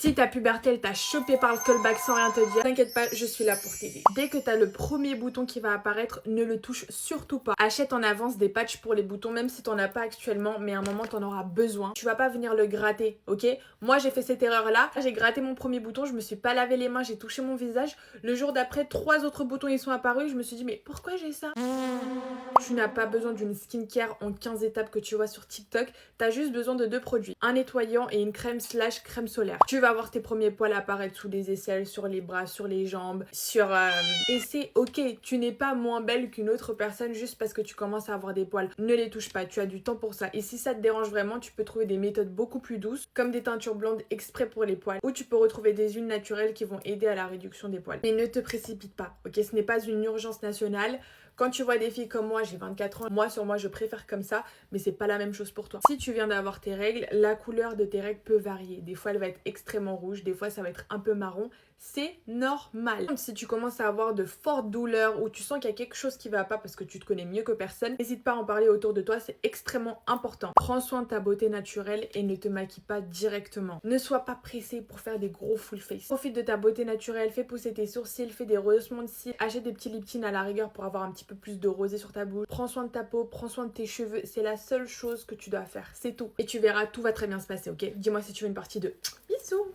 Si ta puberté elle t'a chopé par le callback sans rien te dire, t'inquiète pas, je suis là pour t'aider. Dès que t'as le premier bouton qui va apparaître, ne le touche surtout pas. Achète en avance des patchs pour les boutons, même si t'en as pas actuellement, mais à un moment t'en auras besoin. Tu vas pas venir le gratter, ok? Moi j'ai fait cette erreur là, j'ai gratté mon premier bouton, je me suis pas lavé les mains, j'ai touché mon visage. Le jour d'après, 3 autres boutons ils sont apparus, je me suis dit mais pourquoi j'ai ça? Tu n'as pas besoin d'une skincare en 15 étapes que tu vois sur TikTok, t'as juste besoin de 2 produits, un nettoyant et une crème slash crème solaire. Tu vas voir tes premiers poils apparaître sous les aisselles, sur les bras, sur les jambes, Et c'est ok, tu n'es pas moins belle qu'une autre personne juste parce que tu commences à avoir des poils. Ne les touche pas, tu as du temps pour ça. Et si ça te dérange vraiment, tu peux trouver des méthodes beaucoup plus douces, comme des teintures blondes exprès pour les poils, ou tu peux retrouver des huiles naturelles qui vont aider à la réduction des poils. Mais ne te précipite pas, ok? Ce n'est pas une urgence nationale. Quand tu vois des filles comme moi, j'ai 24 ans, moi sur moi je préfère comme ça, mais c'est pas la même chose pour toi. Si tu viens d'avoir tes règles, la couleur de tes règles peut varier. Des fois elle va être extrêmement rouge, des fois ça va être un peu marron. C'est normal. Si tu commences à avoir de fortes douleurs ou tu sens qu'il y a quelque chose qui va pas parce que tu te connais mieux que personne, n'hésite pas à en parler autour de toi, c'est extrêmement important. Prends soin de ta beauté naturelle et ne te maquille pas directement. Ne sois pas pressé pour faire des gros full face. Profite de ta beauté naturelle, fais pousser tes sourcils, fais des rehaussements de cils, achète des petits lip tint à la rigueur pour avoir un petit peu plus de rosé sur ta bouche. Prends soin de ta peau, prends soin de tes cheveux, c'est la seule chose que tu dois faire, c'est tout. Et tu verras, tout va très bien se passer, ok? Dis-moi si tu veux une partie 2. Bisous!